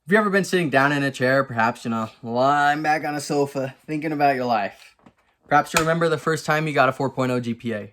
Have you ever been sitting down in a chair, perhaps, lying back on a sofa, thinking about your life? Perhaps you remember the first time you got a 4.0 GPA,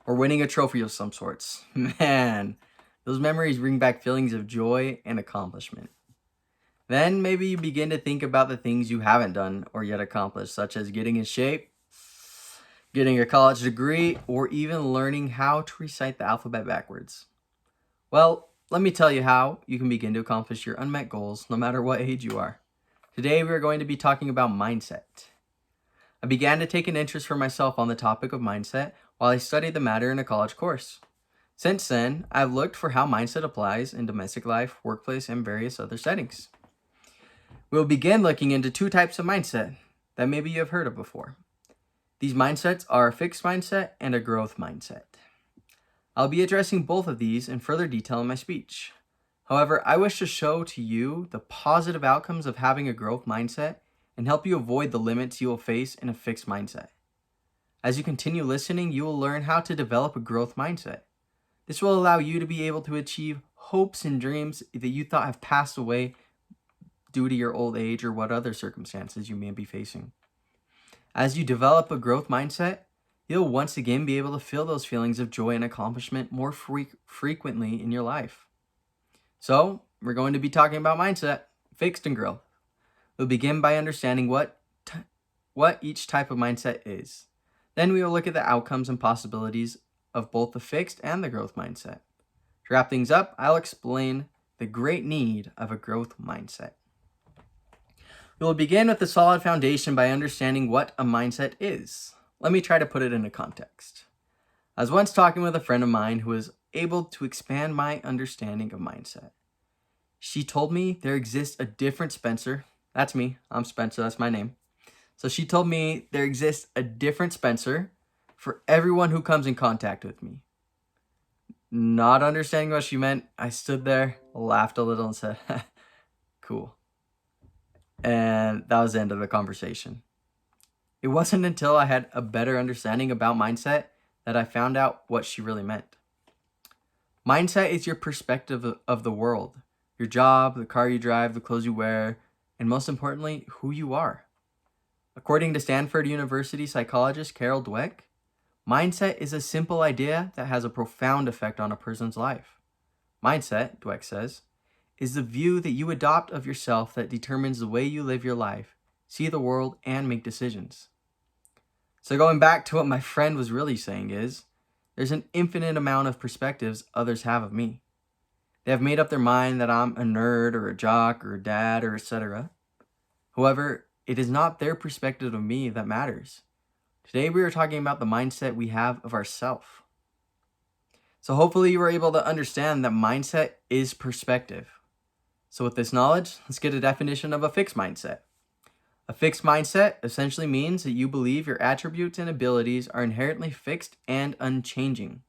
or winning a trophy of some sorts. Man, those memories bring back feelings of joy and accomplishment. Then maybe you begin to think about the things you haven't done or yet accomplished, such as getting in shape, getting a college degree, or even learning how to recite the alphabet backwards. Well, let me tell you how you can begin to accomplish your unmet goals no matter what age you are. Today we are going to be talking about mindset. I began to take an interest for myself on the topic of mindset while I studied the matter in a college course. Since then, I've looked for how mindset applies in domestic life, workplace, and various other settings. We'll begin looking into two types of mindset that maybe you have heard of before. These mindsets are a fixed mindset and a growth mindset. I'll be addressing both of these in further detail in my speech. However, I wish to show to you the positive outcomes of having a growth mindset and help you avoid the limits you will face in a fixed mindset. As you continue listening, you will learn how to develop a growth mindset. This will allow you to be able to achieve hopes and dreams that you thought have passed away due to your old age or what other circumstances you may be facing. As you develop a growth mindset, you'll once again be able to feel those feelings of joy and accomplishment more frequently in your life. So, we're going to be talking about mindset, fixed and growth. We'll begin by understanding what each type of mindset is. Then we will look at the outcomes and possibilities of both the fixed and the growth mindset. To wrap things up, I'll explain the great need of a growth mindset. We will begin with the solid foundation by understanding what a mindset is. Let me try to put it into context. I was once talking with a friend of mine who was able to expand my understanding of mindset. She told me there exists a different Spencer. That's me. I'm Spencer. That's my name. So she told me there exists a different Spencer for everyone who comes in contact with me. Not understanding what she meant, I stood there, laughed a little, and said, cool. And that was the end of the conversation. It wasn't until I had a better understanding about mindset that I found out what she really meant. Mindset is your perspective of the world, your job, the car you drive, the clothes you wear, and most importantly, who you are. According to Stanford University psychologist Carol Dweck, mindset is a simple idea that has a profound effect on a person's life. Mindset, Dweck says, is the view that you adopt of yourself that determines the way you live your life, see the world, and make decisions. So going back to what my friend was really saying is, there's an infinite amount of perspectives others have of me. They have made up their mind that I'm a nerd or a jock or a dad or etc. However, it is not their perspective of me that matters. Today we are talking about the mindset we have of ourselves. So hopefully you were able to understand that mindset is perspective. So with this knowledge, let's get a definition of a fixed mindset. A fixed mindset essentially means that you believe your attributes and abilities are inherently fixed and unchanging.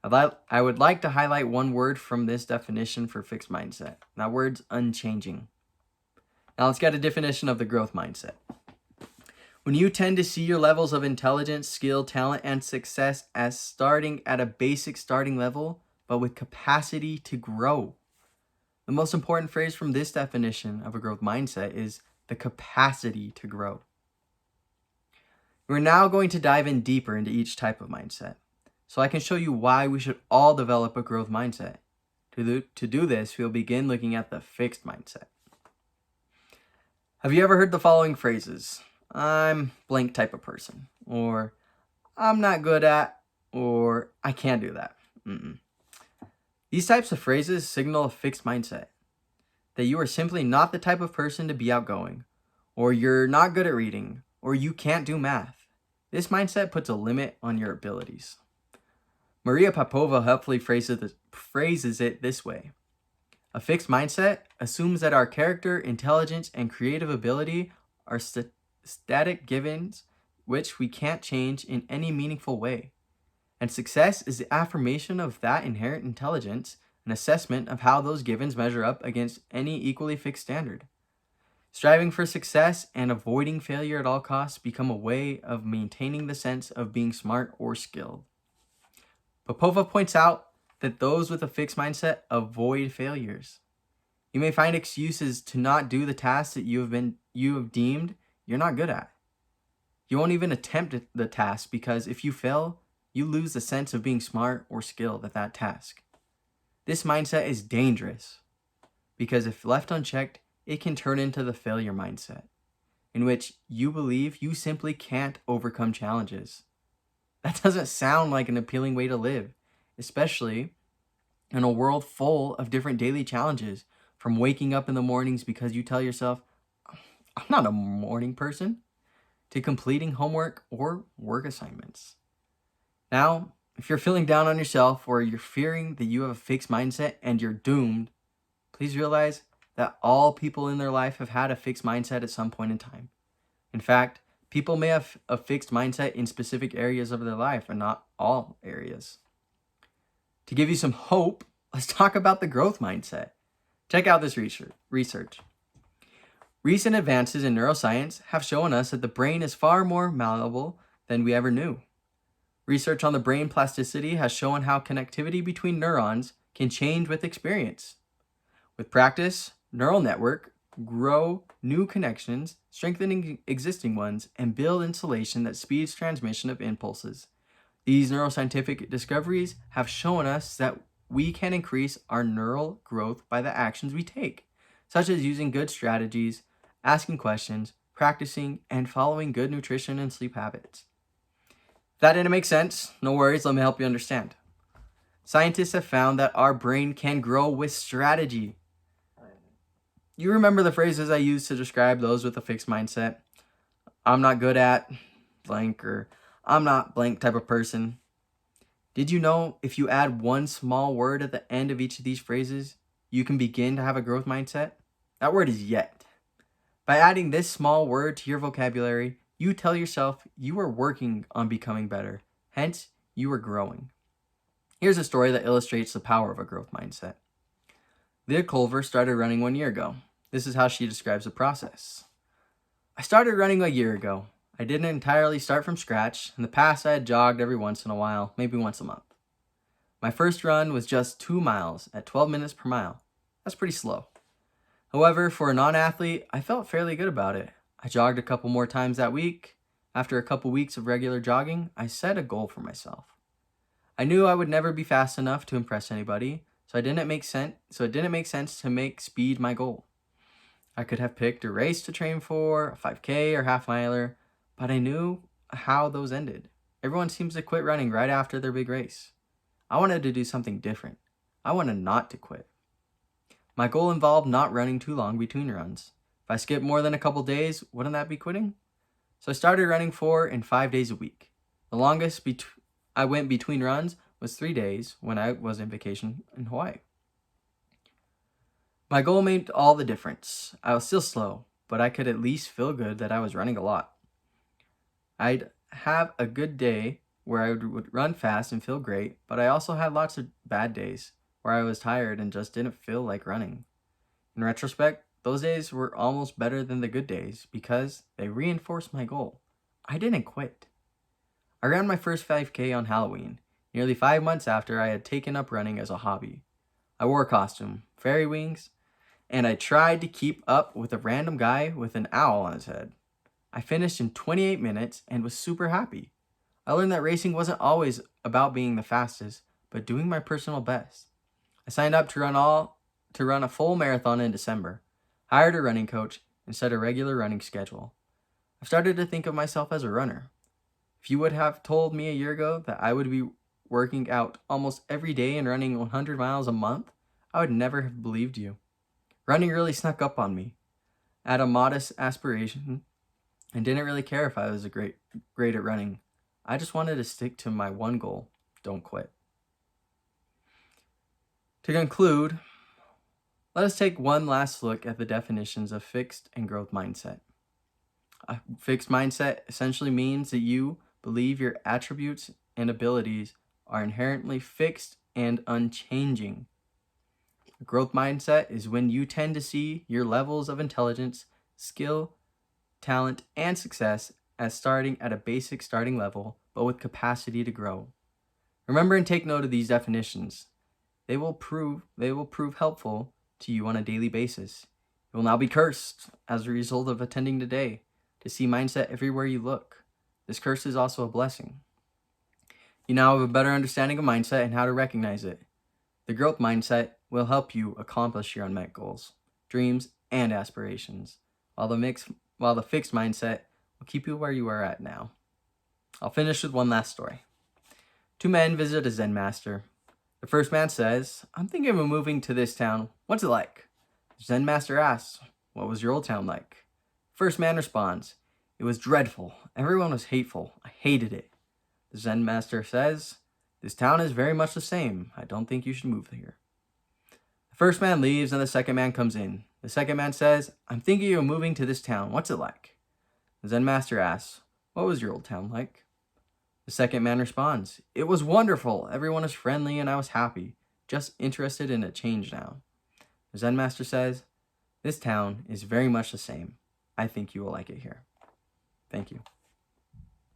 I would like to highlight one word from this definition for fixed mindset. That word's unchanging. Now let's get a definition of the growth mindset. When you tend to see your levels of intelligence, skill, talent, and success as starting at a basic starting level, but with capacity to grow. The most important phrase from this definition of a growth mindset is the capacity to grow. We're now going to dive in deeper into each type of mindset, so I can show you why we should all develop a growth mindset. To do this, we'll begin looking at the fixed mindset. Have you ever heard the following phrases? I'm blank type of person, or I'm not good at, or I can't do that. These types of phrases signal a fixed mindset, that you are simply not the type of person to be outgoing, or you're not good at reading, or you can't do math. This mindset puts a limit on your abilities. Maria Popova helpfully phrases it this way. A fixed mindset assumes that our character, intelligence, and creative ability are static givens which we can't change in any meaningful way. And success is the affirmation of that inherent intelligence, an assessment of how those givens measure up against any equally fixed standard. Striving for success and avoiding failure at all costs become a way of maintaining the sense of being smart or skilled. Popova points out that those with a fixed mindset avoid failures. You may find excuses to not do the tasks that you have deemed you're not good at. You won't even attempt the task because if you fail, you lose the sense of being smart or skilled at that task. This mindset is dangerous because if left unchecked, it can turn into the failure mindset, in which you believe you simply can't overcome challenges. That doesn't sound like an appealing way to live, especially in a world full of different daily challenges, from waking up in the mornings because you tell yourself, I'm not a morning person, to completing homework or work assignments. Now, if you're feeling down on yourself or you're fearing that you have a fixed mindset and you're doomed, please realize that all people in their life have had a fixed mindset at some point in time. In fact, people may have a fixed mindset in specific areas of their life and not all areas. To give you some hope, let's talk about the growth mindset. Check out this research. Recent advances in neuroscience have shown us that the brain is far more malleable than we ever knew. Research on the brain plasticity has shown how connectivity between neurons can change with experience. With practice, neural network grow new connections, strengthening existing ones, and build insulation that speeds transmission of impulses. These neuroscientific discoveries have shown us that we can increase our neural growth by the actions we take, such as using good strategies, asking questions, practicing, and following good nutrition and sleep habits. If that didn't make sense, no worries, let me help you understand. Scientists have found that our brain can grow with strategy. You remember the phrases I used to describe those with a fixed mindset? I'm not good at blank, or I'm not blank type of person. Did you know if you add one small word at the end of each of these phrases, you can begin to have a growth mindset? That word is yet. By adding this small word to your vocabulary, you tell yourself you are working on becoming better. Hence, you are growing. Here's a story that illustrates the power of a growth mindset. Leah Culver started running 1 year ago. This is how she describes the process. I started running a year ago. I didn't entirely start from scratch. In the past, I had jogged every once in a while, maybe once a month. My first run was just 2 miles at 12 minutes per mile. That's pretty slow. However, for a non-athlete, I felt fairly good about it. I jogged a couple more times that week. After a couple weeks of regular jogging, I set a goal for myself. I knew I would never be fast enough to impress anybody, so it didn't make sense to make speed my goal. I could have picked a race to train for, a 5K or half miler, but I knew how those ended. Everyone seems to quit running right after their big race. I wanted to do something different. I wanted not to quit. My goal involved not running too long between runs. If I skipped more than a couple days, wouldn't that be quitting? So I started running 4 and 5 days a week. The longest I went between runs was 3 days when I was on vacation in Hawaii. My goal made all the difference. I was still slow, but I could at least feel good that I was running a lot. I'd have a good day where I would run fast and feel great, but I also had lots of bad days where I was tired and just didn't feel like running. In retrospect, those days were almost better than the good days because they reinforced my goal. I didn't quit. I ran my first 5K on Halloween, nearly 5 months after I had taken up running as a hobby. I wore a costume, fairy wings, and I tried to keep up with a random guy with an owl on his head. I finished in 28 minutes and was super happy. I learned that racing wasn't always about being the fastest, but doing my personal best. I signed up to run a full marathon in December, hired a running coach, and set a regular running schedule. I've started to think of myself as a runner. If you would have told me a year ago that I would be working out almost every day and running 100 miles a month, I would never have believed you. Running really snuck up on me. I had a modest aspiration and didn't really care if I was great at running. I just wanted to stick to my one goal: don't quit. To conclude, let us take one last look at the definitions of fixed and growth mindset. A fixed mindset essentially means that you believe your attributes and abilities are inherently fixed and unchanging. A growth mindset is when you tend to see your levels of intelligence, skill, talent, and success as starting at a basic starting level, but with capacity to grow. Remember and take note of these definitions. They will prove helpful to you on a daily basis. You will now be cursed as a result of attending today to see mindset everywhere you look. This curse is also a blessing. You now have a better understanding of mindset and how to recognize it. The growth mindset will help you accomplish your unmet goals, dreams, and aspirations, while the fixed mindset will keep you where you are at now. I'll finish with one last story. Two men visit a Zen master. The first man says, "I'm thinking of moving to this town. What's it like?" The Zen master asks, "What was your old town like?" First man responds, "It was dreadful. Everyone was hateful. I hated it." The Zen master says, "This town is very much the same. I don't think you should move here." The first man leaves and the second man comes in. The second man says, "I'm thinking of moving to this town. What's it like?" The Zen master asks, "What was your old town like?" The second man responds, "It was wonderful. Everyone was friendly and I was happy. Just interested in a change now." The Zen master says, "This town is very much the same. I think you will like it here."